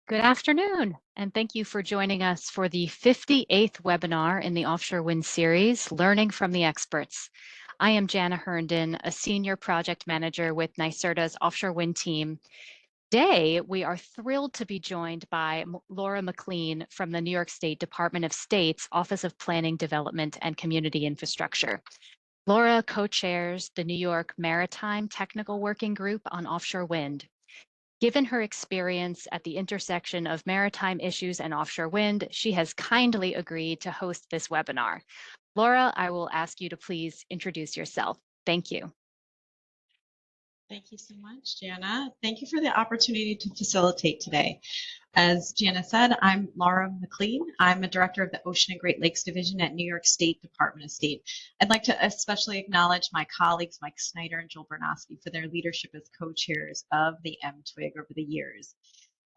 Good afternoon, and thank you for joining us for the 58th webinar in the Offshore Wind series, Learning from the Experts. I am Jana Herndon, a Senior Project Manager with NYSERDA's Offshore Wind team. Today, we are thrilled to be joined by Laura McLean from the New York State Department of State's Office of Planning, Development, and Community Infrastructure. Laura co-chairs the New York Maritime Technical Working Group on Offshore Wind. Given her experience at the intersection of maritime issues and offshore wind, she has kindly agreed to host this webinar. Laura, I will ask you to please introduce yourself. Thank you. Thank you so much, Jana. Thank you for the opportunity to facilitate today. As Jana said, I'm Laura McLean. I'm a director of the Ocean and Great Lakes Division at New York State Department of State. I'd like to especially acknowledge my colleagues, Mike Snyder and Joel Bernowski, for their leadership as co-chairs of the MTWIG over the years.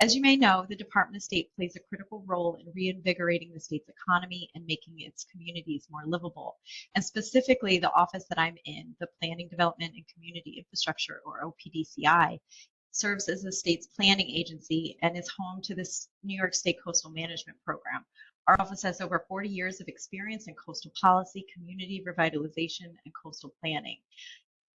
As you may know, the Department of State plays a critical role in reinvigorating the state's economy and making its communities more livable. And specifically, the office that I'm in, the Planning, Development, and Community Infrastructure, or OPDCI, serves as the state's planning agency and is home to this New York State Coastal Management Program. Our office has over 40 years of experience in coastal policy, community revitalization, and coastal planning,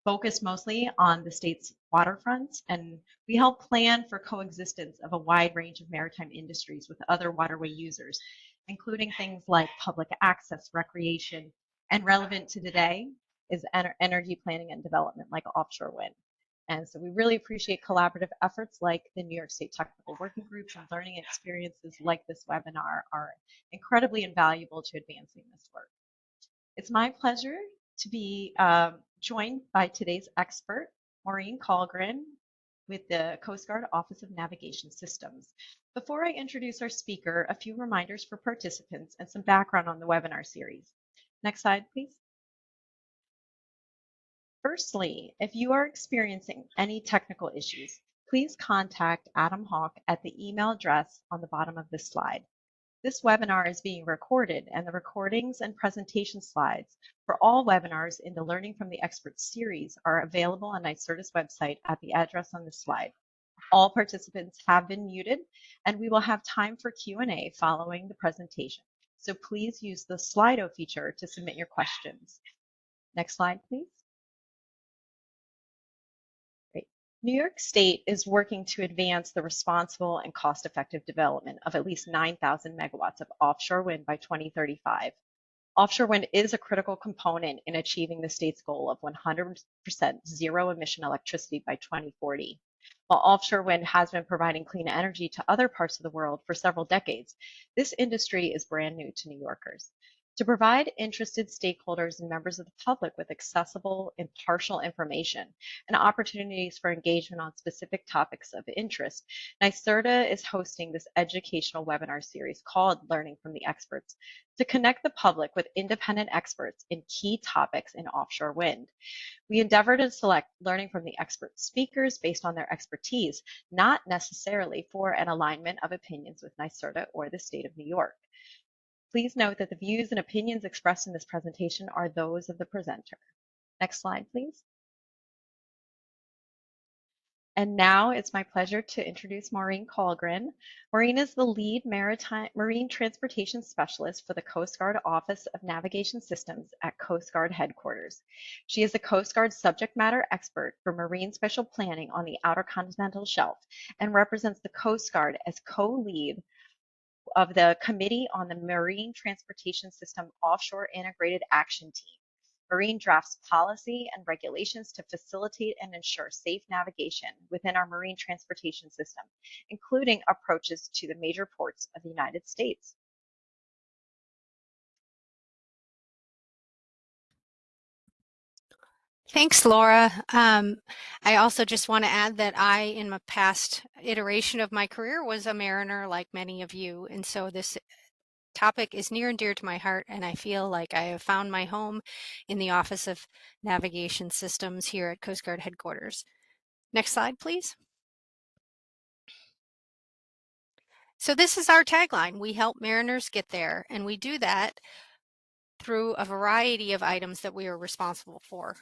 focused mostly on the state's waterfronts, and we help plan for coexistence of a wide range of maritime industries with other waterway users, including things like public access, recreation, and relevant to today is energy planning and development like offshore wind. And so we really appreciate collaborative efforts like the New York State Technical Working Groups, and learning experiences like this webinar are incredibly invaluable to advancing this work. It's my pleasure to be joined by today's expert, Maureen Kallgren, with the Coast Guard Office of Navigation Systems. Before I introduce our speaker, a few reminders for participants and some background on the webinar series. Next slide, please. Firstly, if you are experiencing any technical issues, please contact Adam Hawk at the email address on the bottom of this slide. This webinar is being recorded, and the recordings and presentation slides for all webinars in the Learning from the Experts series are available on NYSERDA's website at the address on this slide. All participants have been muted, and we will have time for Q&A following the presentation. So please use the Slido feature to submit your questions. Next slide, please. New York State is working to advance the responsible and cost-effective development of at least 9,000 megawatts of offshore wind by 2035. Offshore wind is a critical component in achieving the state's goal of 100% zero-emission electricity by 2040. While offshore wind has been providing clean energy to other parts of the world for several decades, this industry is brand new to New Yorkers. To provide interested stakeholders and members of the public with accessible, impartial information and opportunities for engagement on specific topics of interest, NYSERDA is hosting this educational webinar series called Learning from the Experts to connect the public with independent experts in key topics in offshore wind. We endeavor to select learning from the expert speakers based on their expertise, not necessarily for an alignment of opinions with NYSERDA or the state of New York. Please note that the views and opinions expressed in this presentation are those of the presenter. Next slide, please. And now it's my pleasure to introduce Maureen Kallgren. Maureen is the lead marine transportation specialist for the Coast Guard Office of Navigation Systems at Coast Guard headquarters. She is the Coast Guard subject matter expert for marine special planning on the Outer Continental Shelf and represents the Coast Guard as co-lead of the Committee on the Marine Transportation System Offshore Integrated Action Team. Marine drafts policy and regulations to facilitate and ensure safe navigation within our marine transportation system, including approaches to the major ports of the United States. Thanks, Laura. I also just want to add that I, in my past iteration of my career, was a mariner like many of you. And so this topic is near and dear to my heart, and I feel like I have found my home in the Office of Navigation Systems here at Coast Guard headquarters. Next slide, please. So this is our tagline: we help mariners get there, and we do that through a variety of items that we are responsible for.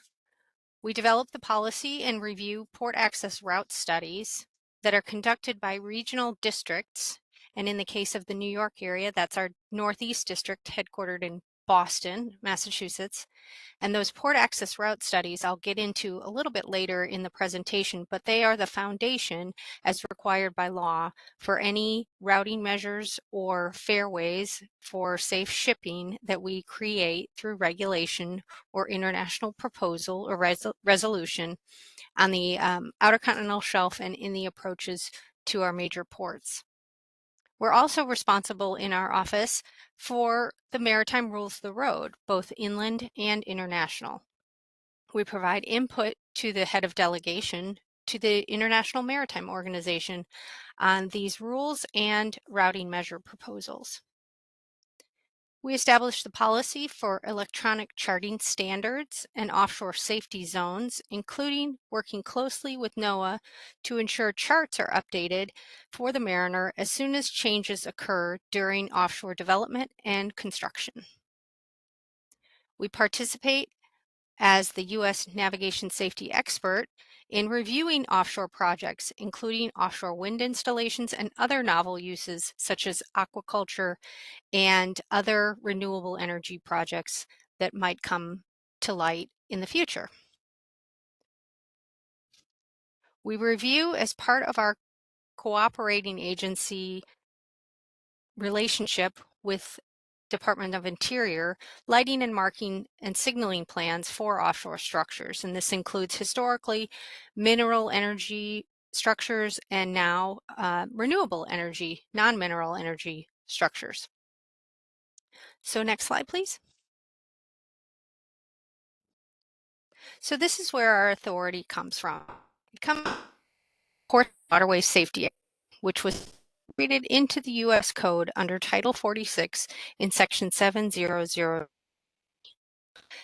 We develop the policy and review port access route studies. that are conducted by regional districts. And in the case of the New York area, that's our Northeast District, headquartered in Boston, Massachusetts. And those port access route studies I'll get into a little bit later in the presentation, but they are the foundation as required by law for any routing measures or fairways for safe shipping that we create through regulation or international proposal or resolution on the Outer Continental Shelf and in the approaches to our major ports. We're also responsible in our office for the maritime rules of the road, both inland and international. We provide input to the head of delegation to the International Maritime Organization on these rules and routing measure proposals. We established the policy for electronic charting standards and offshore safety zones, including working closely with NOAA to ensure charts are updated for the mariner as soon as changes occur during offshore development and construction. We participate as the U.S. navigation safety expert in reviewing offshore projects, including offshore wind installations and other novel uses such as aquaculture and other renewable energy projects that might come to light in the future. We review, as part of our cooperating agency relationship with Department of Interior, lighting and marking and signaling plans for offshore structures. And this includes historically mineral energy structures and now renewable energy, non-mineral energy structures. So next slide, please. So this is where our authority comes from. It comes from Port Waterway Safety Act, which was incorporated into the U.S. Code under Title 46 in Section 700.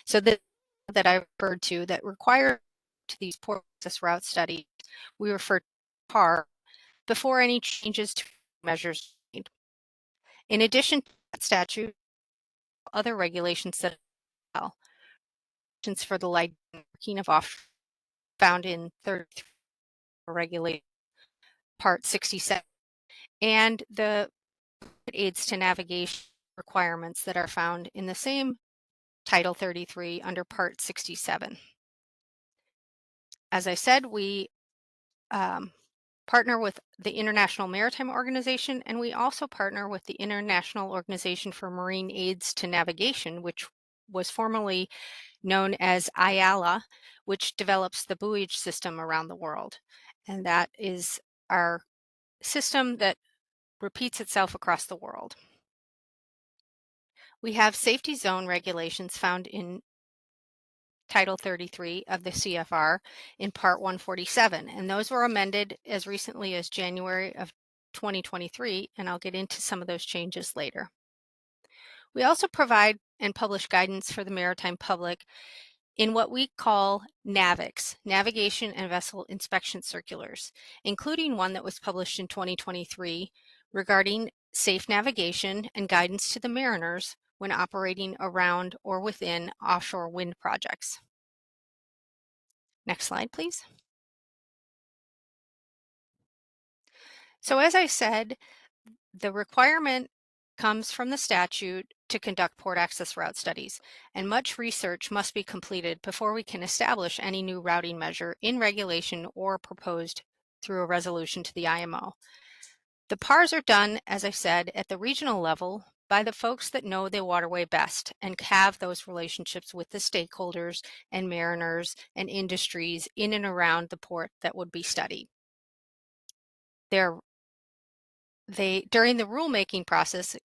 So that I referred to that require to these port access route studies, we refer to PAR before any changes to measures made. In addition to that statute, other regulations that well, for the light marking of offshore found in 33 regulation Part 67 and the aids to navigation requirements that are found in the same Title 33 under Part 67. As I said, we partner with the International Maritime Organization, and we also partner with the International Organization for Marine Aids to Navigation, which was formerly known as IALA, which develops the buoyage system around the world. And that is our system that repeats itself across the world. We have safety zone regulations found in Title 33 of the CFR in Part 147, and those were amended as recently as January of 2023, and I'll get into some of those changes later. We also provide and publish guidance for the maritime public in what we call NAVICs, Navigation and Vessel Inspection Circulars, including one that was published in 2023 regarding safe navigation and guidance to the mariners when operating around or within offshore wind projects. Next slide, please. So as I said, the requirement comes from the statute to conduct port access route studies, and much research must be completed before we can establish any new routing measure in regulation or proposed through a resolution to the IMO. The PARs are done, as I said, at the regional level by the folks that know the waterway best and have those relationships with the stakeholders and mariners and industries in and around the port that would be studied. During the rulemaking process,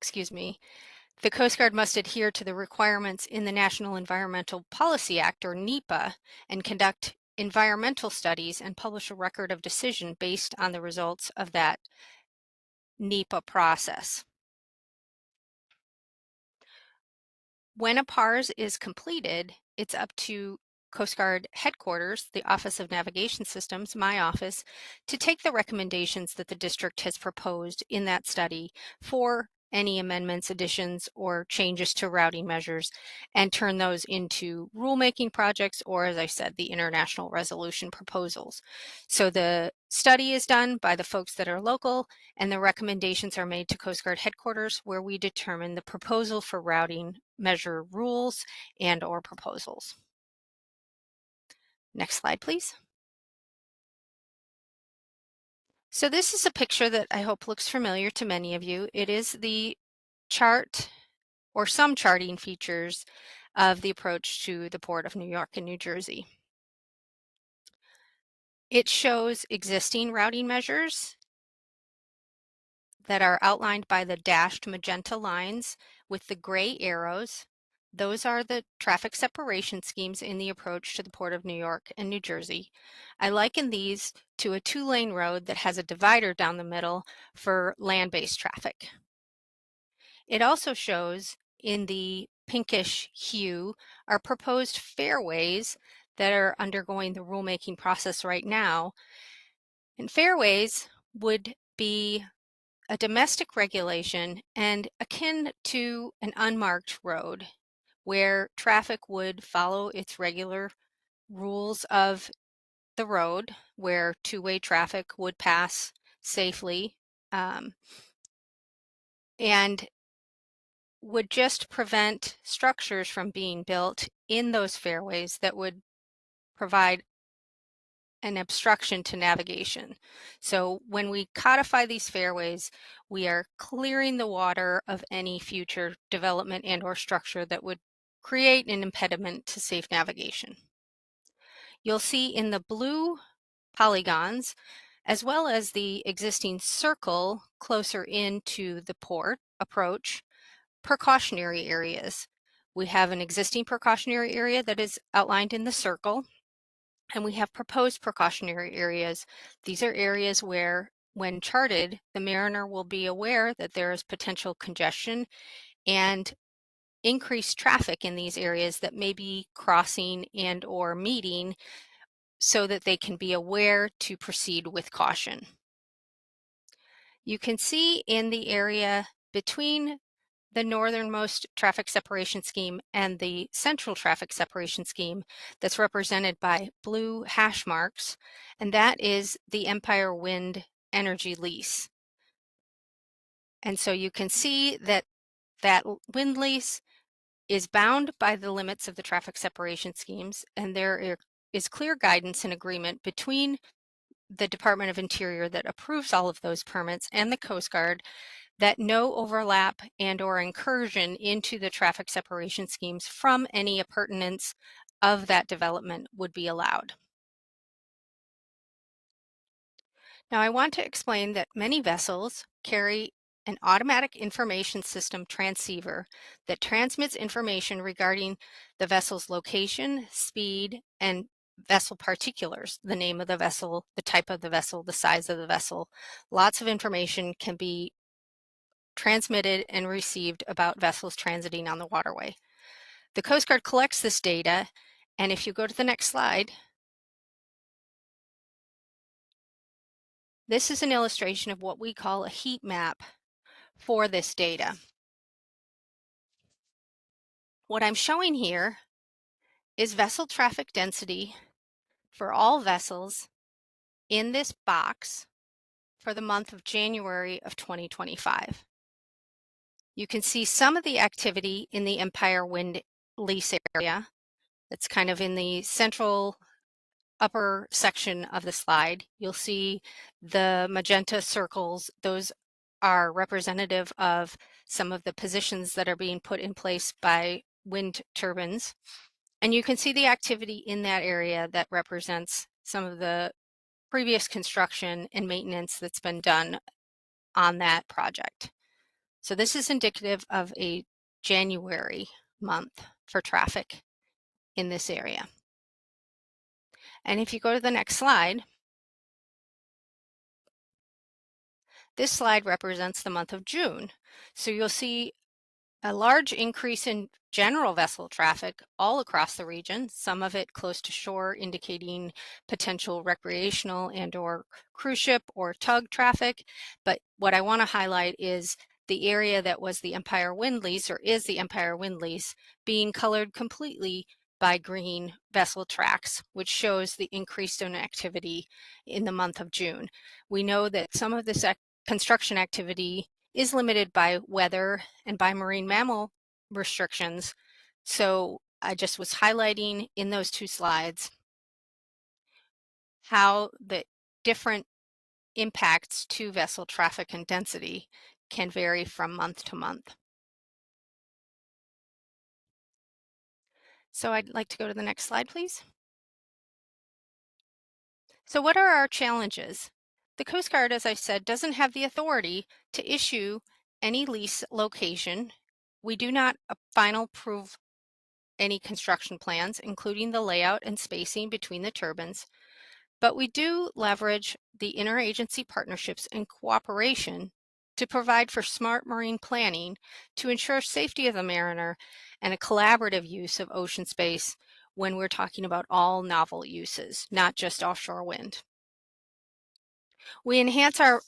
the Coast Guard must adhere to the requirements in the National Environmental Policy Act, or NEPA, and conduct environmental studies and publish a record of decision based on the results of that NEPA process. When a PARS is completed, it's up to Coast Guard headquarters, the Office of Navigation Systems, my office, to take the recommendations that the district has proposed in that study for any amendments, additions, or changes to routing measures and turn those into rulemaking projects, or as I said, the international resolution proposals. So the study is done by the folks that are local, and the recommendations are made to Coast Guard headquarters, where we determine the proposal for routing measure rules and or proposals. Next slide, please. So this is a picture that I hope looks familiar to many of you. It is the chart or some charting features of the approach to the Port of New York and New Jersey. It shows existing routing measures that are outlined by the dashed magenta lines with the gray arrows. Those are the traffic separation schemes in the approach to the Port of New York and New Jersey. I liken these to a two-lane road that has a divider down the middle for land-based traffic. It also shows in the pinkish hue are proposed fairways that are undergoing the rulemaking process right now. And fairways would be a domestic regulation and akin to an unmarked road where traffic would follow its regular rules of the road, where two-way traffic would pass safely, and would just prevent structures from being built in those fairways that would provide an obstruction to navigation. So when we codify these fairways, we are clearing the water of any future development and or structure that would create an impediment to safe navigation. You'll see in the blue polygons, as well as the existing circle closer into the port approach, precautionary areas. We have an existing precautionary area that is outlined in the circle, and we have proposed precautionary areas. These are areas where, when charted, the mariner will be aware that there is potential congestion and increased traffic in these areas that may be crossing and or meeting, so that they can be aware to proceed with caution. You can see in the area between the northernmost traffic separation scheme and the central traffic separation scheme that's represented by blue hash marks, and that is the Empire Wind Energy lease. And so you can see that that wind lease is bound by the limits of the traffic separation schemes, and there is clear guidance and agreement between the Department of Interior that approves all of those permits and the Coast Guard that no overlap and or incursion into the traffic separation schemes from any appurtenance of that development would be allowed. Now I want to explain that many vessels carry an automatic information system transceiver that transmits information regarding the vessel's location, speed, and vessel particulars, the name of the vessel, the type of the vessel, the size of the vessel. Lots of information can be transmitted and received about vessels transiting on the waterway. The Coast Guard collects this data, and if you go to the next slide, this is an illustration of what we call a heat map for this data. What I'm showing here is vessel traffic density for all vessels in this box for the month of January of 2025. You can see some of the activity in the Empire Wind lease area. That's kind of in the central upper section of the slide. You'll see the magenta circles. Those are representative of some of the positions that are being put in place by wind turbines. And you can see the activity in that area that represents some of the previous construction and maintenance that's been done on that project. So this is indicative of a January month for traffic in this area. And if you go to the next slide, this slide represents the month of June. So you'll see a large increase in general vessel traffic all across the region, some of it close to shore, indicating potential recreational and or cruise ship or tug traffic. But what I want to highlight is the area that was the Empire Wind Lease, or is the Empire Wind Lease, being colored completely by green vessel tracks, which shows the increased activity in the month of June. We know that some of this construction activity is limited by weather and by marine mammal restrictions. So I just was highlighting in those two slides how the different impacts to vessel traffic and density can vary from month to month. So I'd like to go to the next slide, please. So what are our challenges? The Coast Guard, as I said, doesn't have the authority to issue any lease location. We do not final approve any construction plans, including the layout and spacing between the turbines, but we do leverage the interagency partnerships and cooperation to provide for smart marine planning to ensure safety of the mariner and a collaborative use of ocean space when we're talking about all novel uses, not just offshore wind. We enhance our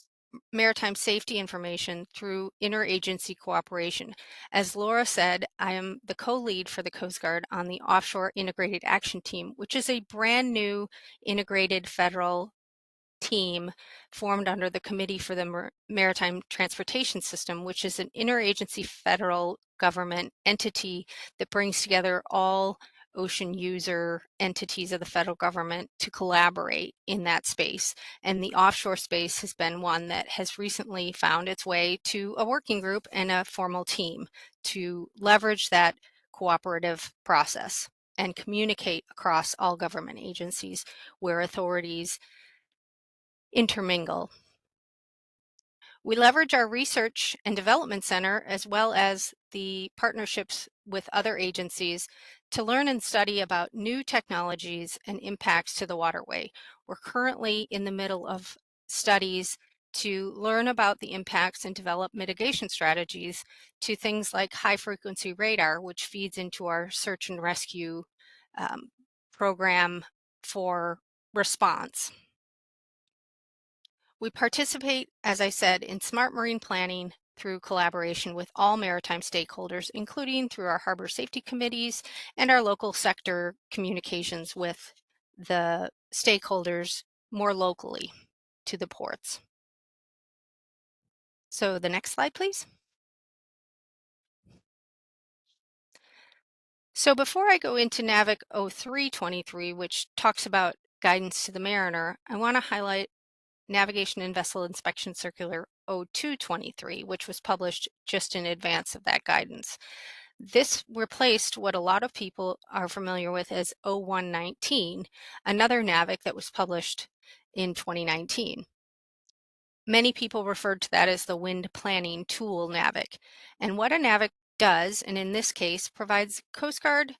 maritime safety information through interagency cooperation. As Laura said, I am the co-lead for the Coast Guard on the Offshore Integrated Action Team, which is a brand new integrated federal team formed under the Committee for the Maritime Transportation System, which is an interagency federal government entity that brings together all ocean user entities of the federal government to collaborate in that space. And the offshore space has been one that has recently found its way to a working group and a formal team to leverage that cooperative process and communicate across all government agencies where authorities intermingle. We leverage our research and development center as well as the partnerships with other agencies to learn and study about new technologies and impacts to the waterway. We're currently in the middle of studies to learn about the impacts and develop mitigation strategies to things like high frequency radar, which feeds into our search and rescue program for response. We participate, as I said, in smart marine planning through collaboration with all maritime stakeholders, including through our harbor safety committees and our local sector communications with the stakeholders more locally to the ports. So the next slide, please. So before I go into NAVIC 0323, which talks about guidance to the mariner, I want to highlight Navigation and Vessel Inspection Circular 0223, which was published just in advance of that guidance. This replaced what a lot of people are familiar with as 0119, another NAVIC that was published in 2019. Many people referred to that as the Wind Planning Tool NAVIC. And what a NAVIC does, and in this case, provides Coast Guard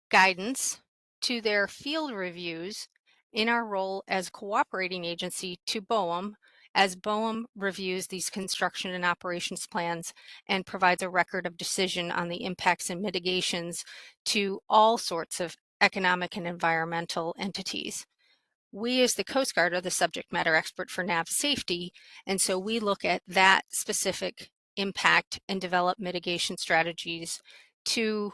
guidance to their field reviews in our role as cooperating agency to BOEM, as BOEM reviews these construction and operations plans and provides a record of decision on the impacts and mitigations to all sorts of economic and environmental entities. We as the Coast Guard are the subject matter expert for nav safety, and so we look at that specific impact and develop mitigation strategies to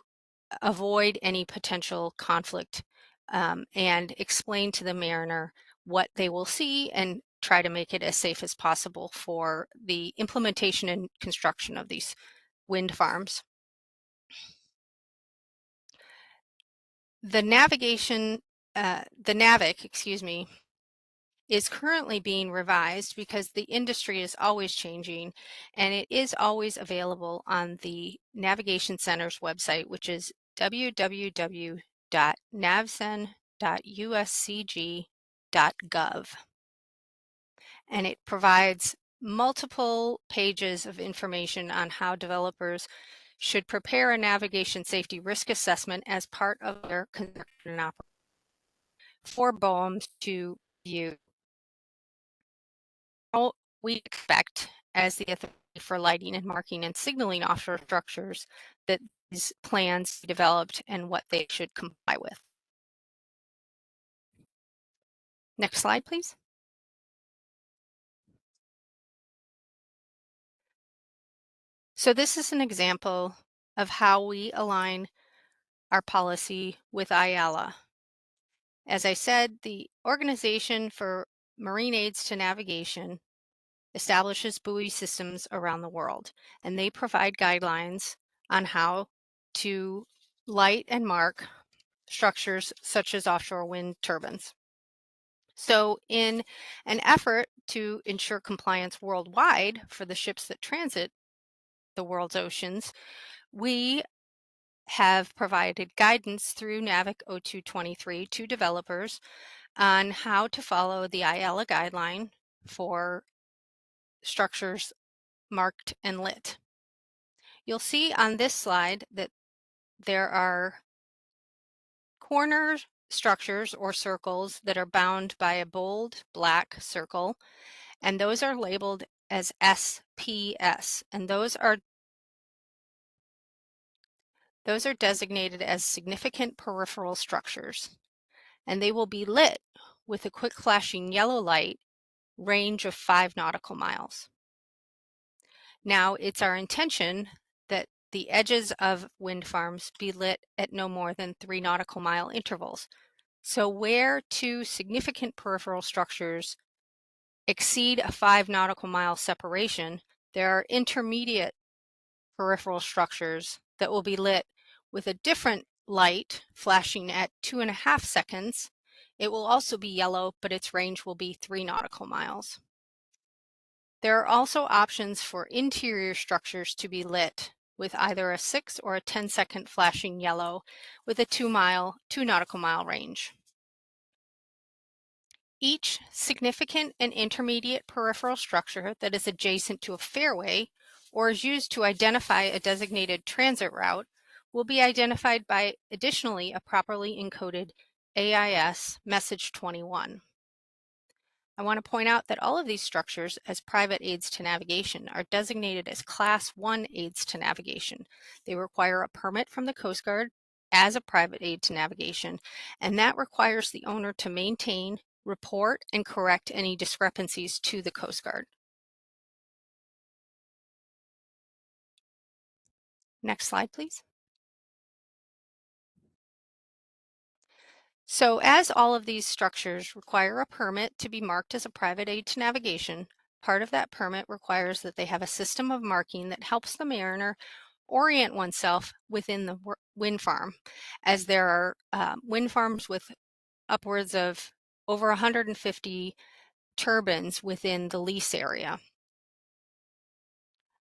avoid any potential conflict and explain to the mariner what they will see and try to make it as safe as possible for the implementation and construction of these wind farms. The NAVIC, excuse me, is currently being revised because the industry is always changing, and it is always available on the Navigation Center's website, which is www.navsen.uscg.gov. And it provides multiple pages of information on how developers should prepare a navigation safety risk assessment as part of their construction operation for BOEM to view. We expect, as the authority for lighting and marking and signaling offshore structures, that these plans be developed and what they should comply with. Next slide, please. So this is an example of how we align our policy with IALA. As I said, the Organization for Marine Aids to Navigation establishes buoy systems around the world, and they provide guidelines on how to light and mark structures such as offshore wind turbines. So in an effort to ensure compliance worldwide for the ships that transit the world's oceans, we have provided guidance through NAVIC 0223 to developers on how to follow the IALA guideline for structures marked and lit. You'll see on this slide that there are corner structures or circles that are bound by a bold black circle, and those are labeled as SPS, and those are designated as significant peripheral structures, and they will be lit with a quick flashing yellow light range of 5 nautical miles. Now, it's our intention that the edges of wind farms be lit at no more than 3 nautical mile intervals. So where two significant peripheral structures exceed a 5 nautical mile separation, there are intermediate peripheral structures that will be lit with a different light flashing at 2.5 seconds. It will also be yellow, but its range will be 3 nautical miles. There are also options for interior structures to be lit with either a 6 or a 10-second flashing yellow with a 2 nautical mile range. Each significant and intermediate peripheral structure that is adjacent to a fairway or is used to identify a designated transit route will be identified by additionally a properly encoded AIS message 21. I want to point out that all of these structures as private aids to navigation are designated as Class 1 aids to navigation. They require a permit from the Coast Guard as a private aid to navigation, and that requires the owner to maintain, report, and correct any discrepancies to the Coast Guard. Next slide, please. So as all of these structures require a permit to be marked as a private aid to navigation, part of that permit requires that they have a system of marking that helps the mariner orient oneself within the wind farm, as there are wind farms with upwards of over 150 turbines within the lease area.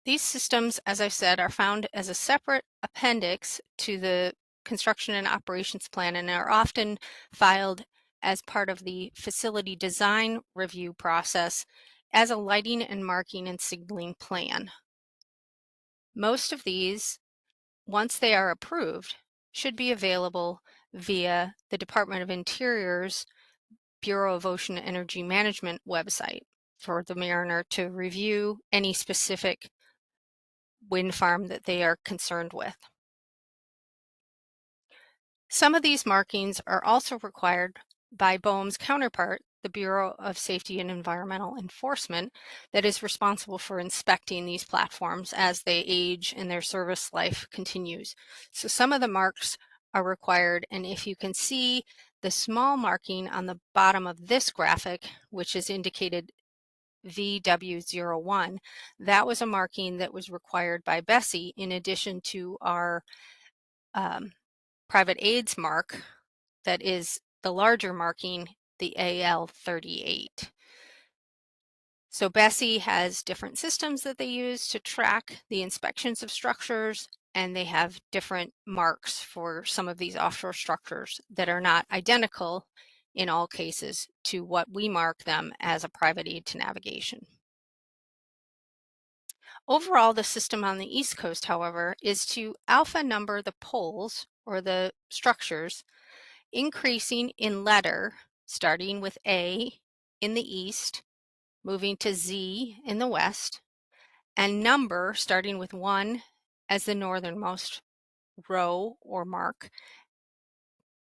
These systems, as I said, are found as a separate appendix to the construction and operations plan and are often filed as part of the facility design review process as a lighting and marking and signaling plan. Most of these, once they are approved, should be available via the Department of Interior's Bureau of Ocean Energy Management website for the mariner to review any specific wind farm that they are concerned with. Some of these markings are also required by BOEM's counterpart, the Bureau of Safety and Environmental Enforcement, that is responsible for inspecting these platforms as they age and their service life continues. So some of the marks are required, and if you can see the small marking on the bottom of this graphic, which is indicated VW01, that was a marking that was required by BSEE in addition to our private aids mark that is the larger marking, the AL38. So BSEE has different systems that they use to track the inspections of structures, and they have different marks for some of these offshore structures that are not identical in all cases to what we mark them as a private aid to navigation. Overall, the system on the East Coast, however, is to alpha number the poles or the structures, increasing in letter, starting with A in the east, moving to Z in the west, and number starting with 1 as the northernmost row or mark,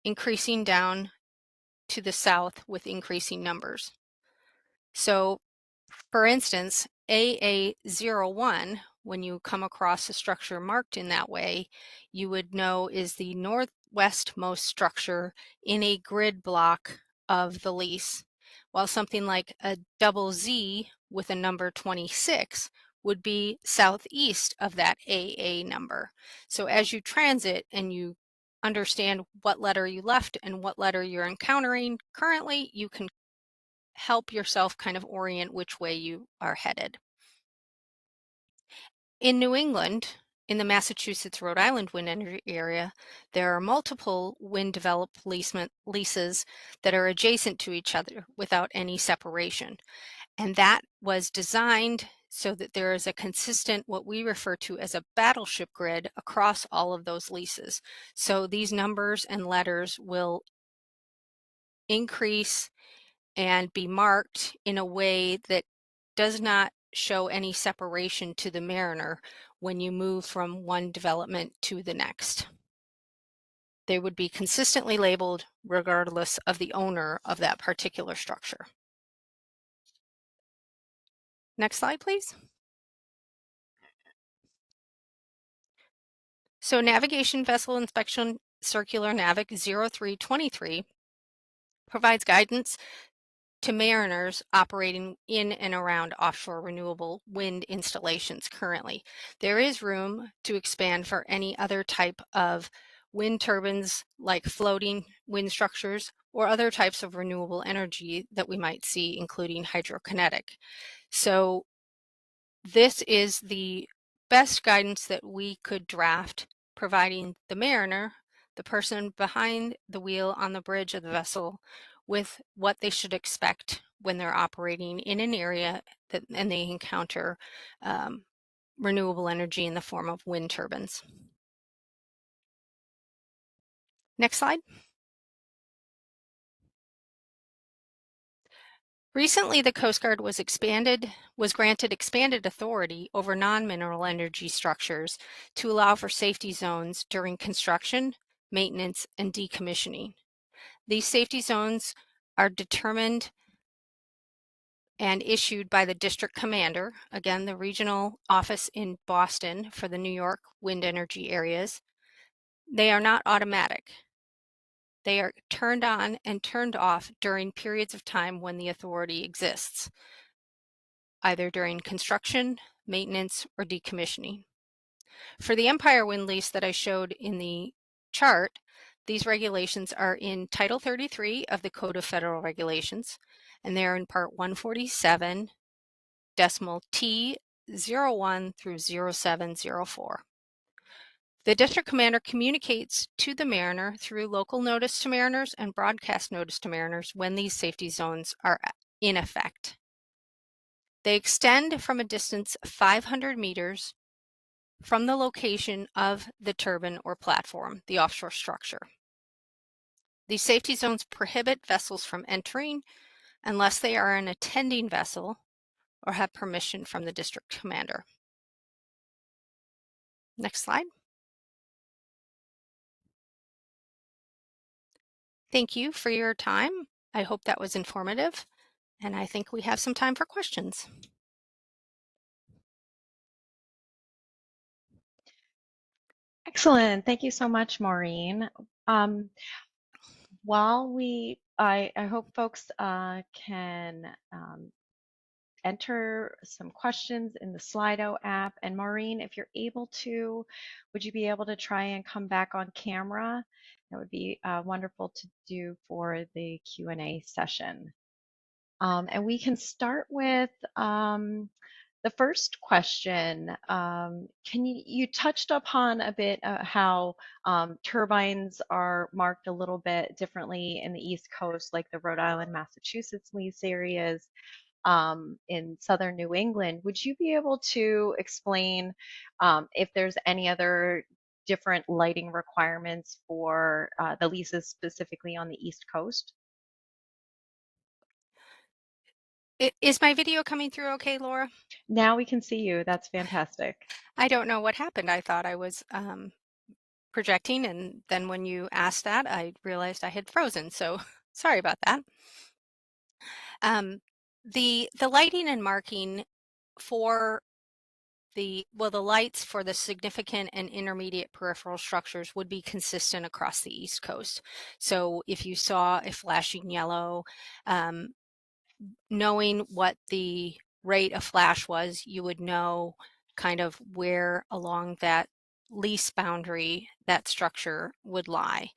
increasing down to the south with increasing numbers. So, for instance, AA01 when you come across a structure marked in that way, you would know is the northwestmost structure in a grid block of the lease, while something like a double Z with a number 26 would be southeast of that AA number. So as you transit and you understand what letter you left and what letter you're encountering currently, you can help yourself kind of orient which way you are headed. In New England, in the Massachusetts, Rhode Island wind energy area, there are multiple wind developed leases that are adjacent to each other without any separation. And that was designed so that there is a consistent, what we refer to as a battleship grid across all of those leases. So these numbers and letters will increase and be marked in a way that does not show any separation to the mariner when you move from one development to the next. They would be consistently labeled regardless of the owner of that particular structure. Next slide, please. So Navigation Vessel Inspection Circular NAVIC 0323 provides guidance to mariners operating in and around offshore renewable wind installations currently. There is room to expand for any other type of wind turbines like floating wind structures or other types of renewable energy that we might see, including hydrokinetic. So this is the best guidance that we could draft, providing the mariner, the person behind the wheel on the bridge of the vessel, with what they should expect when they're operating in an area and they encounter renewable energy in the form of wind turbines. Next slide. Recently, the Coast Guard was granted expanded authority over non-mineral energy structures to allow for safety zones during construction, maintenance, and decommissioning. These safety zones are determined and issued by the district commander, again, the regional office in Boston for the New York wind energy areas. They are not automatic. They are turned on and turned off during periods of time when the authority exists, either during construction, maintenance, or decommissioning. For the Empire Wind lease that I showed in the chart, these regulations are in Title 33 of the Code of Federal Regulations, and they're in Part 147, decimal T01 through 0704. The district commander communicates to the mariner through local notice to mariners and broadcast notice to mariners when these safety zones are in effect. They extend from a distance of 500 meters from the location of the turbine or platform, the offshore structure. These safety zones prohibit vessels from entering unless they are an attending vessel or have permission from the district commander. Next slide. Thank you for your time. I hope that was informative, and I think we have some time for questions. Excellent. Thank you so much, Maureen. I hope folks can enter some questions in the Slido app. And Maureen, if you're able to, would you be able to try and come back on camera? That would be wonderful to do for the Q&A session. And we can start with the first question. You touched upon a bit how turbines are marked a little bit differently in the East Coast, like the Rhode Island, Massachusetts lease areas. In southern New England. Would you be able to explain if there's any other different lighting requirements for the leases specifically on the East Coast? Is my video coming through okay, Laura? Now we can see you. That's fantastic. I don't know what happened. I thought I was projecting, and then when you asked that, I realized I had frozen. So sorry about that. The lighting and marking for the lights for the significant and intermediate peripheral structures would be consistent across the East Coast. So if you saw a flashing yellow, knowing what the rate of flash was, you would know kind of where along that lease boundary that structure would lie.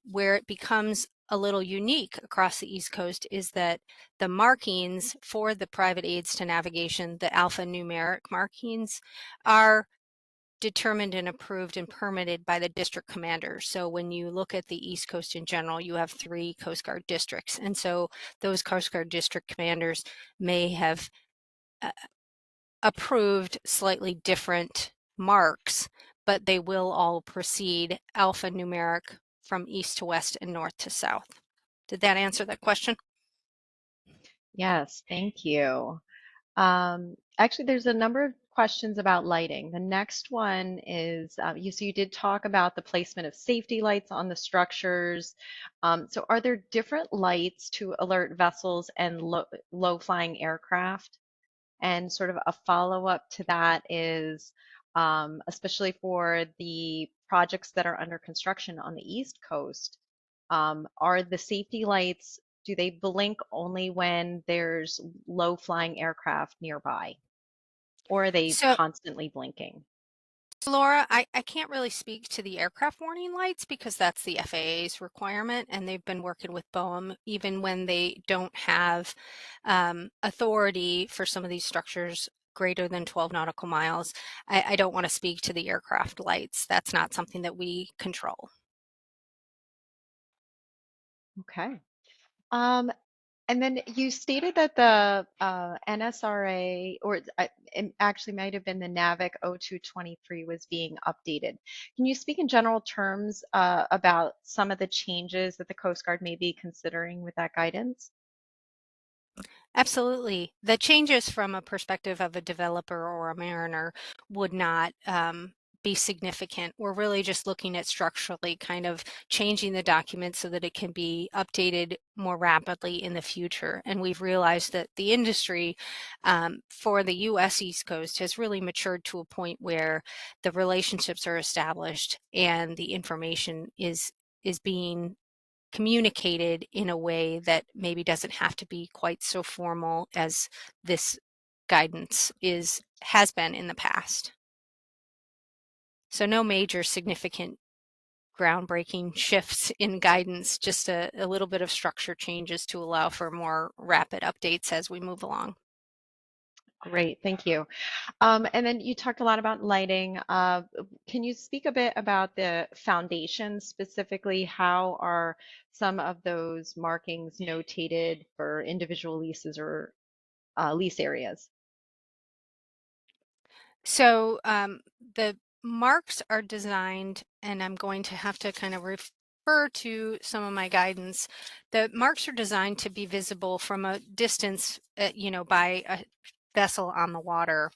Where it becomes a little unique across the East Coast is that the markings for the private aids to navigation, the alphanumeric markings, are determined and approved and permitted by the district commander. So when you look at the East Coast in general, you have 3 Coast Guard districts. And so those Coast Guard district commanders may have approved slightly different marks, but they will all proceed alphanumeric from east to west and north to south. Did that answer that question? Yes, thank you. Actually, there's a number of questions about lighting. The next one is, so you did talk about the placement of safety lights on the structures. So are there different lights to alert vessels and low-flying aircraft? And sort of a follow-up to that is, especially for the projects that are under construction on the East Coast, are the safety lights, do they blink only when there's low-flying aircraft nearby, or are they So constantly blinking? Laura, I can't really speak to the aircraft warning lights because that's the FAA's requirement, and they've been working with BOEM even when they don't have authority for some of these structures greater than 12 nautical miles. I don't want to speak to the aircraft lights. That's not something that we control. Okay. And then you stated that the NSRA, or it actually might have been the NAVIC 0223 was being updated. Can you speak in general terms about some of the changes that the Coast Guard may be considering with that guidance? Absolutely. The changes from a perspective of a developer or a mariner would not be significant. We're really just looking at structurally kind of changing the document so that it can be updated more rapidly in the future. And we've realized that the industry for the US East Coast has really matured to a point where the relationships are established and the information is being communicated in a way that maybe doesn't have to be quite so formal as this guidance has been in the past. So no major significant groundbreaking shifts in guidance, just a little bit of structure changes to allow for more rapid updates as we move along. Great, thank you. And then you talked a lot about lighting. Can you speak a bit about the foundation specifically? How are some of those markings notated for individual leases or lease areas? So the marks are designed, and I'm going to have to kind of refer to some of my guidance. The marks are designed to be visible from a distance, by a vessel on the water.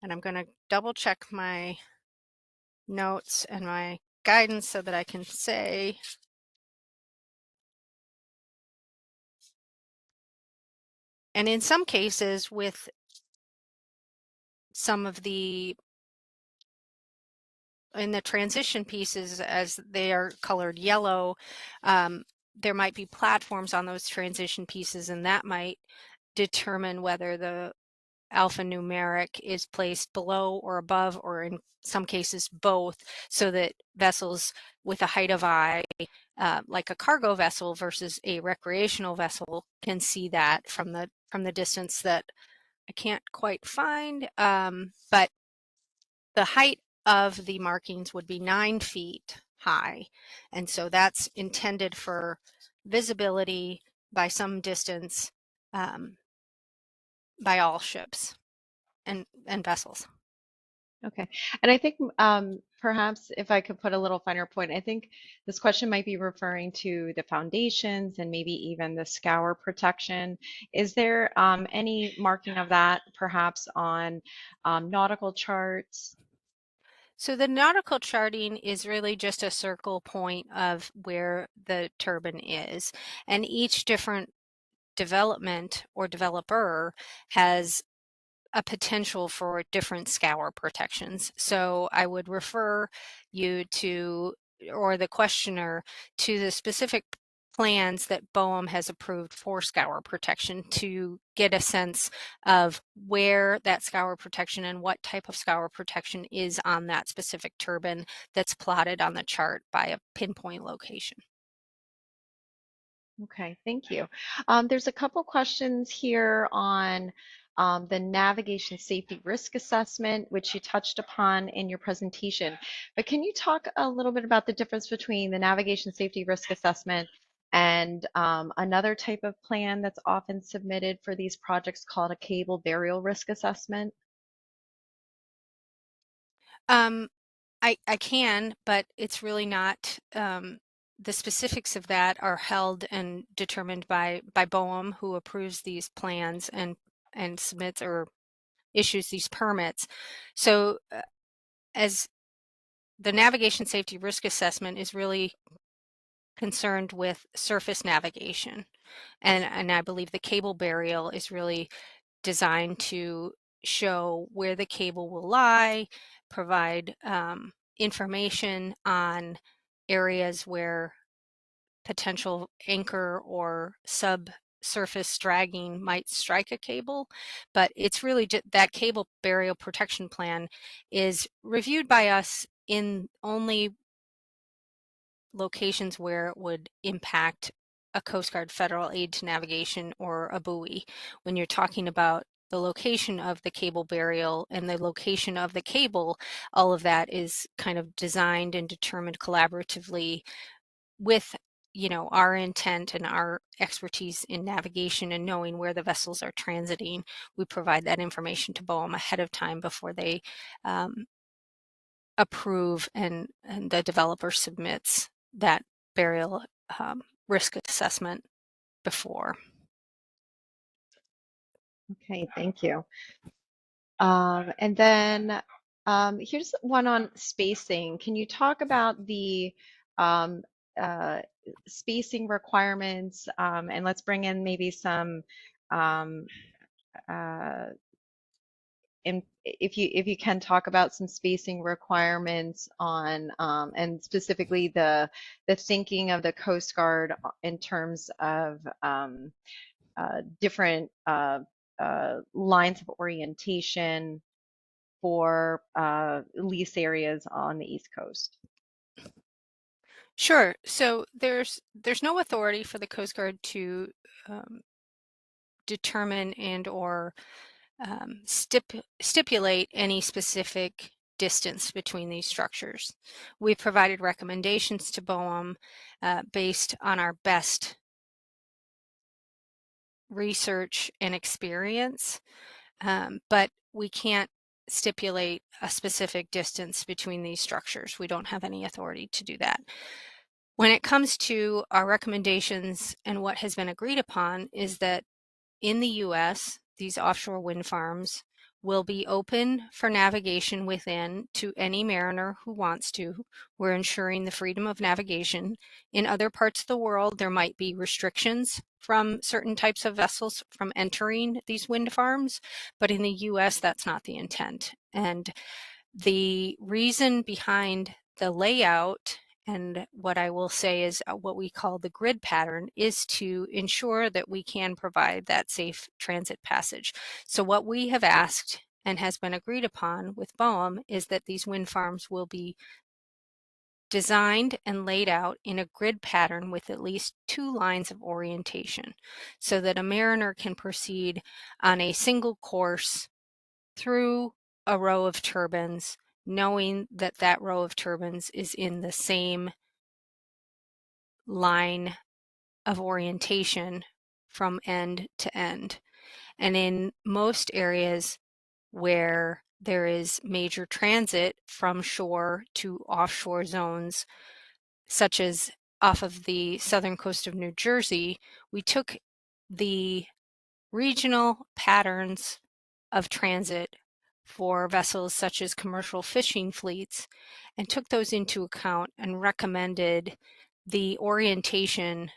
And I'm going to double check my notes and my guidance so that I can say. And in some cases, with some of the in the transition pieces, as they are colored yellow, there might be platforms on those transition pieces, and that might determine whether the alphanumeric is placed below or above, or in some cases both, so that vessels with a height of eye, like a cargo vessel versus a recreational vessel, can see that from the distance that I can't quite find, but the height of the markings would be 9 feet high. And so that's intended for visibility by some distance by all ships and vessels. Okay. And I think perhaps if I could put a little finer point, I think this question might be referring to the foundations and maybe even the scour protection. Is there any marking of that perhaps on nautical charts? So the nautical charting is really just a circle point of where the turbine is. And each different development or developer has a potential for different scour protections. So I would refer you to, or the questioner, to the specific plans that BOEM has approved for scour protection to get a sense of where that scour protection and what type of scour protection is on that specific turbine that's plotted on the chart by a pinpoint location. Okay, thank you. There's a couple questions here on the navigation safety risk assessment, which you touched upon in your presentation. But can you talk a little bit about the difference between the navigation safety risk assessment and another type of plan that's often submitted for these projects called a cable burial risk assessment? I can, but it's really not, the specifics of that are held and determined by BOEM, who approves these plans and submits or issues these permits. So as the navigation safety risk assessment is really concerned with surface navigation. And I believe the cable burial is really designed to show where the cable will lie, provide information on areas where potential anchor or subsurface dragging might strike a cable. But it's really that cable burial protection plan is reviewed by us in only locations where it would impact a Coast Guard federal aid to navigation or a buoy. When you're talking about the location of the cable burial and the location of the cable, all of that is kind of designed and determined collaboratively with, you know, our intent and our expertise in navigation and knowing where the vessels are transiting. We provide that information to BOEM ahead of time before they approve and the developer submits that burial risk assessment before. Okay, thank you. And then here's one on spacing. Can you talk about the um, uh, spacing requirements? And let's bring in maybe some, um, if you can talk about some spacing requirements on, and specifically the thinking of the Coast Guard in terms of different lines of orientation for lease areas on the East Coast. Sure. So there's no authority for the Coast Guard to determine and or stipulate any specific distance between these structures. We've provided recommendations to BOEM based on our best research and experience, but we can't stipulate a specific distance between these structures. We don't have any authority to do that. When it comes to our recommendations and what has been agreed upon is that in the US, these offshore wind farms will be open for navigation within to any mariner who wants to. We're ensuring the freedom of navigation. In other parts of the world, there might be restrictions from certain types of vessels from entering these wind farms, but in the US, that's not the intent. And the reason behind the layout, and what I will say is what we call the grid pattern, is to ensure that we can provide that safe transit passage. So what we have asked and has been agreed upon with BOEM is that these wind farms will be designed and laid out in a grid pattern with at least 2 lines of orientation so that a mariner can proceed on a single course through a row of turbines, knowing that that row of turbines is in the same line of orientation from end to end. And in most areas where there is major transit from shore to offshore zones, such as off of the southern coast of New Jersey, we took the regional patterns of transit for vessels such as commercial fishing fleets and took those into account and recommended the orientation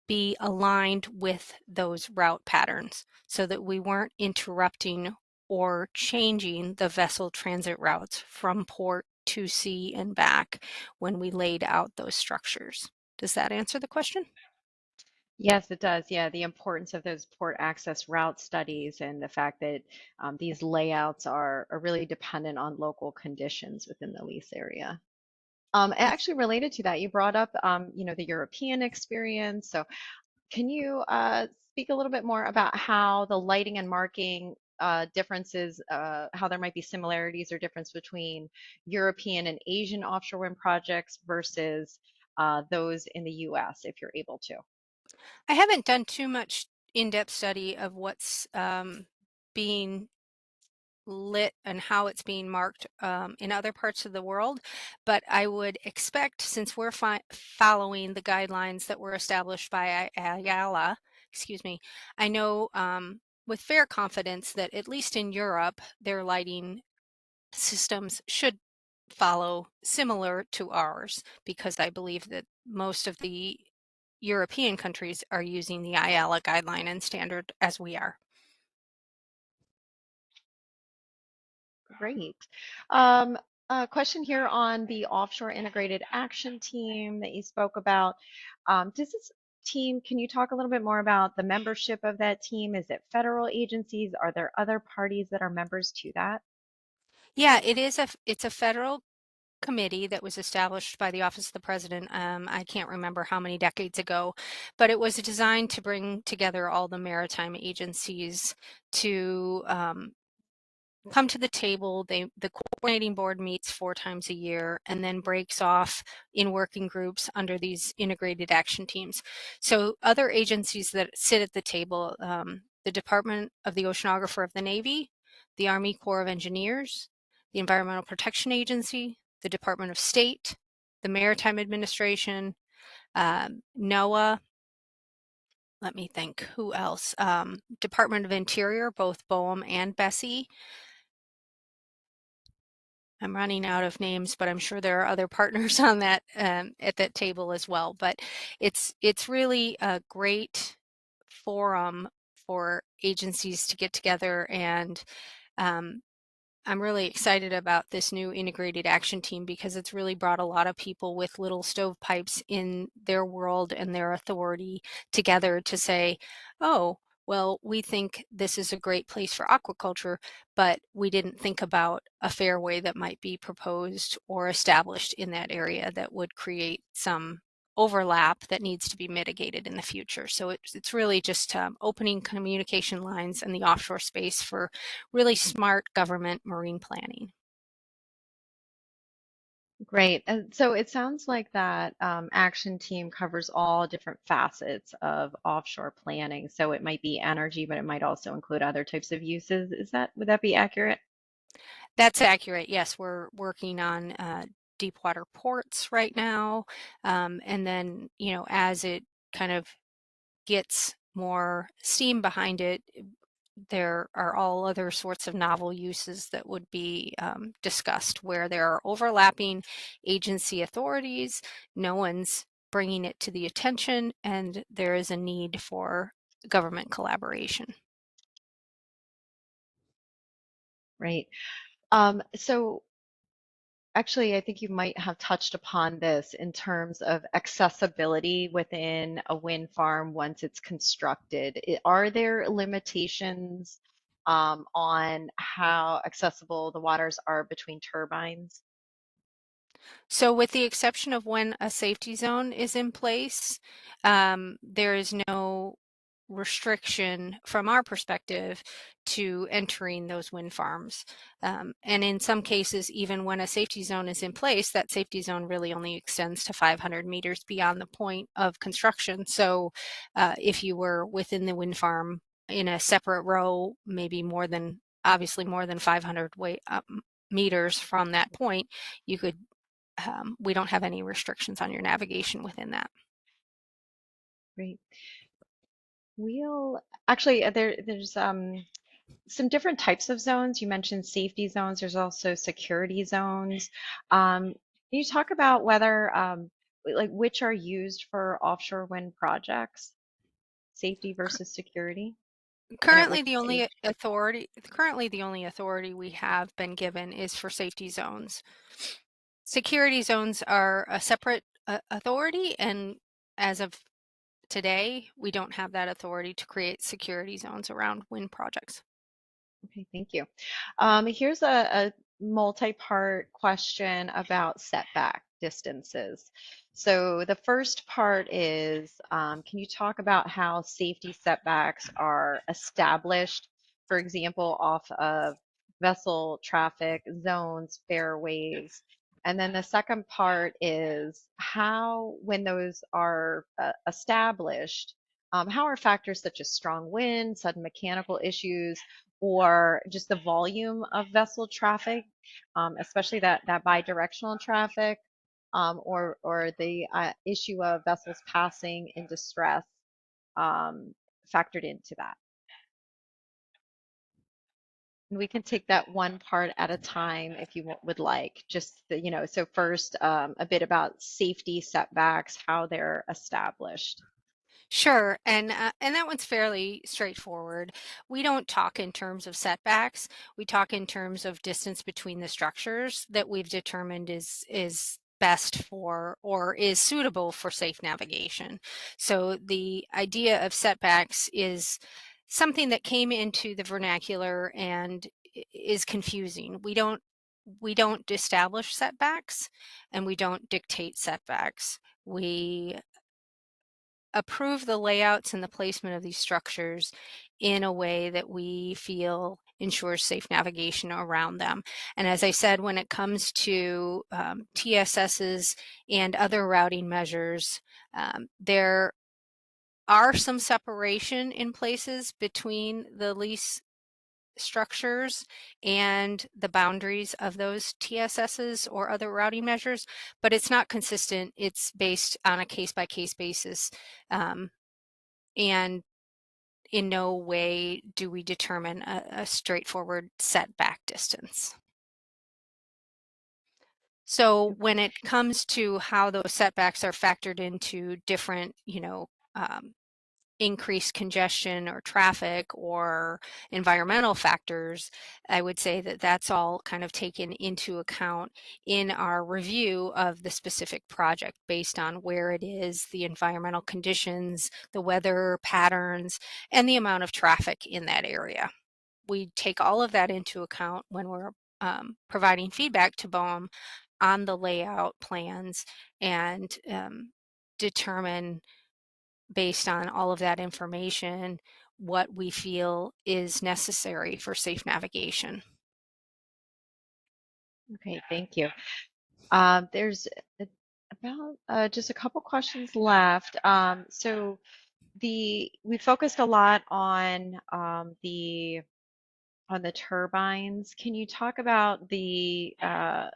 be aligned with those route patterns so that we weren't interrupting or changing the vessel transit routes from port to sea and back when we laid out those structures. Does that answer the question? Yes, it does. Yeah, the importance of those port access route studies and the fact that these layouts are really dependent on local conditions within the lease area. Actually, related to that, you brought up, the European experience. So, can you speak a little bit more about how the lighting and marking differences, how there might be similarities or difference between European and Asian offshore wind projects versus those in the U.S., if you're able to? I haven't done too much in-depth study of what's being lit and how it's being marked in other parts of the world, but I would expect, since we're following the guidelines that were established by IALA, excuse me, I know with fair confidence that at least in Europe, their lighting systems should follow similar to ours, because I believe that most of the European countries are using the IALA guideline and standard as we are. Great. A question here on the offshore integrated action team that you spoke about. Does this team, can you talk a little bit more about the membership of that team? Is it federal agencies? Are there other parties that are members to that? Yeah, it's a federal committee that was established by the Office of the President. I can't remember how many decades ago, but it was designed to bring together all the maritime agencies to come to the table. The coordinating board meets 4 times a year and then breaks off in working groups under these integrated action teams. So other agencies that sit at the table, the Department of the Oceanographer of the Navy, the Army Corps of Engineers, the Environmental Protection Agency, the Department of State, the Maritime Administration, NOAA, let me think, who else? Department of Interior, both BOEM and BESI. I'm running out of names, but I'm sure there are other partners on that at that table as well. But it's really a great forum for agencies to get together, and um, I'm really excited about this new integrated action team because it's really brought a lot of people with little stovepipes in their world and their authority together to say, oh, well, we think this is a great place for aquaculture, but we didn't think about a fairway that might be proposed or established in that area that would create some overlap that needs to be mitigated in the future. So it's really just opening communication lines in the offshore space for really smart government marine planning. Great. And so it sounds like that action team covers all different facets of offshore planning. So it might be energy, but it might also include other types of uses. Would that be accurate? That's accurate. Yes, we're working on deep water ports right now. And then, as it kind of gets more steam behind it, there are all other sorts of novel uses that would be discussed where there are overlapping agency authorities, no one's bringing it to the attention, and there is a need for government collaboration. Right. So actually, I think you might have touched upon this in terms of accessibility within a wind farm once it's constructed. Are there limitations on how accessible the waters are between turbines? So with the exception of when a safety zone is in place, there is no restriction from our perspective to entering those wind farms. And in some cases, even when a safety zone is in place, that safety zone really only extends to 500 meters beyond the point of construction. So if you were within the wind farm in a separate row, maybe obviously more than 500 meters from that point, you could we don't have any restrictions on your navigation within that. Great. We'll actually there's some different types of zones. You mentioned safety zones. There's also security zones. Can you talk about whether like which are used for offshore wind projects, safety versus security? Currently, the only authority we have been given is for safety zones. Security zones are a separate authority, and as of today, we don't have that authority to create security zones around wind projects. Okay, thank you. Here's a multi-part question about setback distances. So the first part is, can you talk about how safety setbacks are established, for example, off of vessel traffic zones, fairways? And then the second part is how, when those are established, how are factors such as strong wind, sudden mechanical issues, or just the volume of vessel traffic, especially that bi-directional traffic, or the issue of vessels passing in distress, um, factored into that. And we can take that one part at a time if you would like. Just so first, a bit about safety setbacks, how they're established. Sure, and that one's fairly straightforward. We don't talk in terms of setbacks. We talk in terms of distance between the structures that we've determined is best for or is suitable for safe navigation. So the idea of setbacks is something that came into the vernacular and is confusing. We don't establish setbacks, and we don't dictate setbacks. We approve the layouts and the placement of these structures in a way that we feel ensures safe navigation around them. And as I said, when it comes to TSSs and other routing measures, there are some separation in places between the lease structures and the boundaries of those TSSs or other routing measures, but it's not consistent. It's based on a case-by-case basis. And in no way do we determine a straightforward setback distance. So when it comes to how those setbacks are factored into different, increased congestion or traffic or environmental factors, I would say that that's all kind of taken into account in our review of the specific project based on where it is, the environmental conditions, the weather patterns, and the amount of traffic in that area. We take all of that into account when we're providing feedback to BOEM on the layout plans and determine, based on all of that information, what we feel is necessary for safe navigation. Okay, thank you. There's about just a couple questions left. So we focused a lot on the turbines. Can you talk about a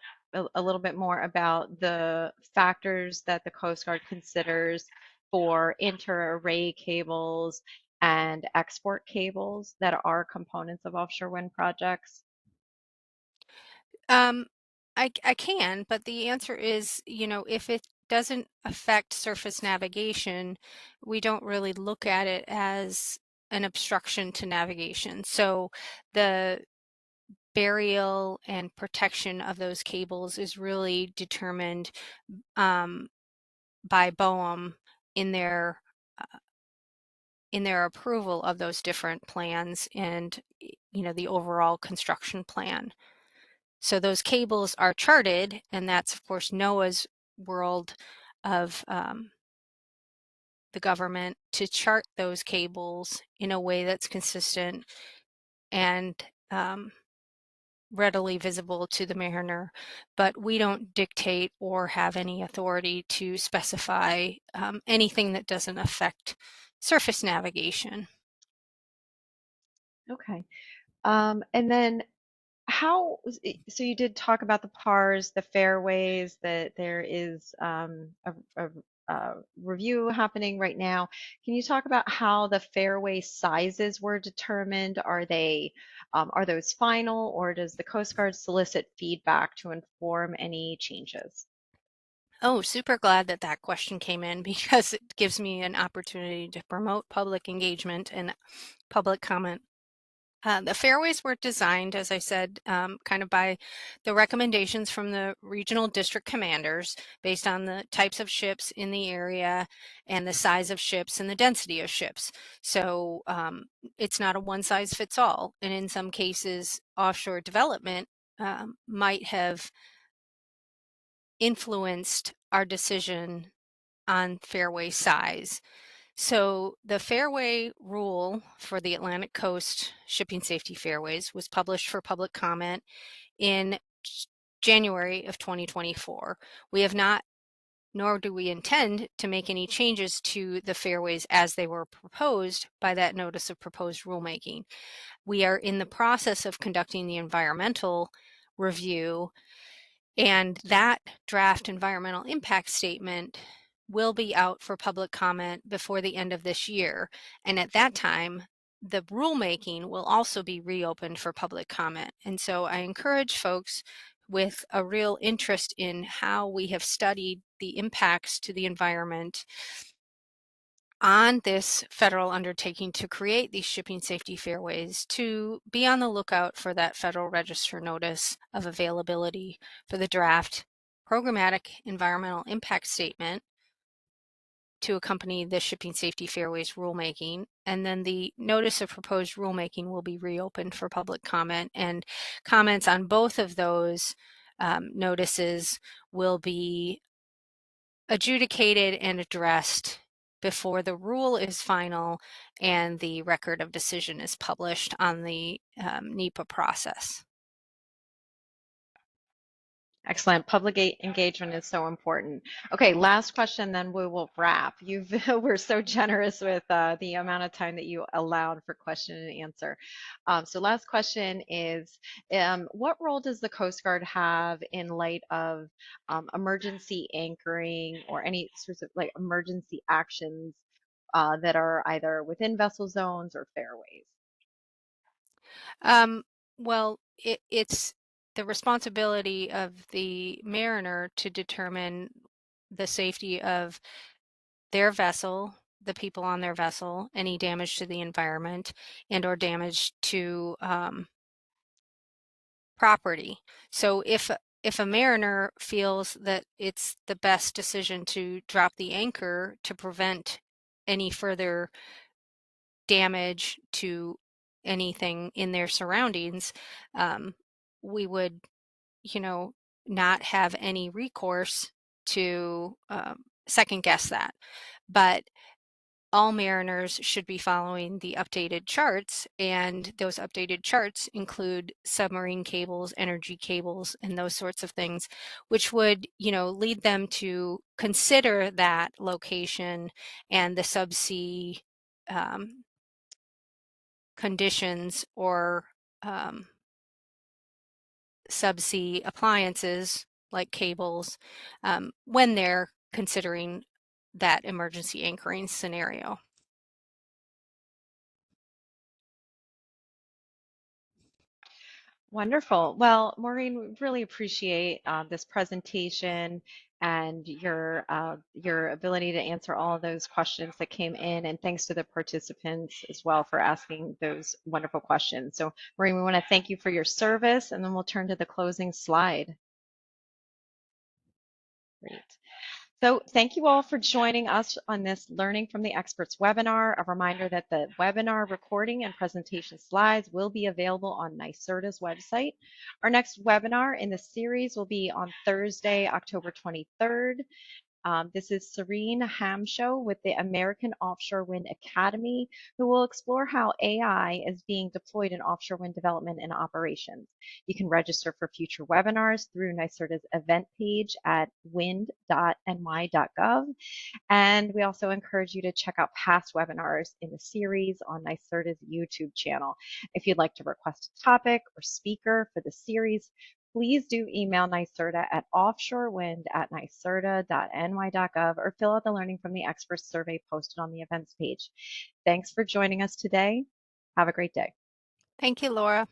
little bit more about the factors that the Coast Guard considers for inter-array cables and export cables that are components of offshore wind projects? I can, but the answer is, if it doesn't affect surface navigation, we don't really look at it as an obstruction to navigation. So the burial and protection of those cables is really determined by BOEM in their approval of those different plans and the overall construction plan. So those cables are charted, and that's of course NOAA's world of the government to chart those cables in a way that's consistent and readily visible to the mariner, but we don't dictate or have any authority to specify anything that doesn't affect surface navigation. Okay. And then so you did talk about the PARs, the fairways, that there is a review happening right now. Can you talk about how the fairway sizes were determined? Are those final, or does the Coast Guard solicit feedback to inform any changes? Oh, super glad that that question came in because it gives me an opportunity to promote public engagement and public comment. The fairways were designed, as I said, kind of by the recommendations from the regional district commanders based on the types of ships in the area and the size of ships and the density of ships. So it's not a one size fits all. And in some cases, offshore development might have influenced our decision on fairway size. So the fairway rule for the Atlantic Coast shipping safety fairways was published for public comment in January of 2024. We have not, nor do we intend to make any changes to the fairways as they were proposed by that notice of proposed rulemaking. We are in the process of conducting the environmental review, and that draft environmental impact statement will be out for public comment before the end of this year. And at that time, the rulemaking will also be reopened for public comment. And so I encourage folks with a real interest in how we have studied the impacts to the environment on this federal undertaking to create these shipping safety fairways to be on the lookout for that Federal Register notice of availability for the draft programmatic environmental impact statement to accompany the shipping safety fairways rulemaking. And then the notice of proposed rulemaking will be reopened for public comment, and comments on both of those notices will be adjudicated and addressed before the rule is final and the record of decision is published on the NEPA process. Excellent. Public engagement is so important. Okay, last question, then we will wrap. You were so generous with the amount of time that you allowed for question and answer. So last question is, what role does the Coast Guard have in light of emergency anchoring or any sorts of like emergency actions that are either within vessel zones or fairways? Well, it's the responsibility of the mariner to determine the safety of their vessel, the people on their vessel, any damage to the environment, and or damage to property. So if a mariner feels that it's the best decision to drop the anchor to prevent any further damage to anything in their surroundings, we would, not have any recourse to second guess that. But all mariners should be following the updated charts, and those updated charts include submarine cables, energy cables, and those sorts of things, which would, lead them to consider that location and the subsea conditions or subsea appliances like cables when they're considering that emergency anchoring scenario. Wonderful. Well, Maureen, we really appreciate this presentation and your ability to answer all of those questions that came in, and thanks to the participants as well for asking those wonderful questions. So, Maureen, we want to thank you for your service, and then we'll turn to the closing slide. Great. So thank you all for joining us on this Learning from the Experts webinar. A reminder that the webinar recording and presentation slides will be available on NYSERDA's website. Our next webinar in the series will be on Thursday, October 23rd. This is Serene Hamsho with the American Offshore Wind Academy, who will explore how AI is being deployed in offshore wind development and operations. You can register for future webinars through NYSERDA's event page at wind.ny.gov. And we also encourage you to check out past webinars in the series on NYSERDA's YouTube channel. If you'd like to request a topic or speaker for the series, please do email NYSERDA at offshorewwind@nyserda.ny.gov or fill out the Learning from the Experts survey posted on the events page. Thanks for joining us today. Have a great day. Thank you, Laura.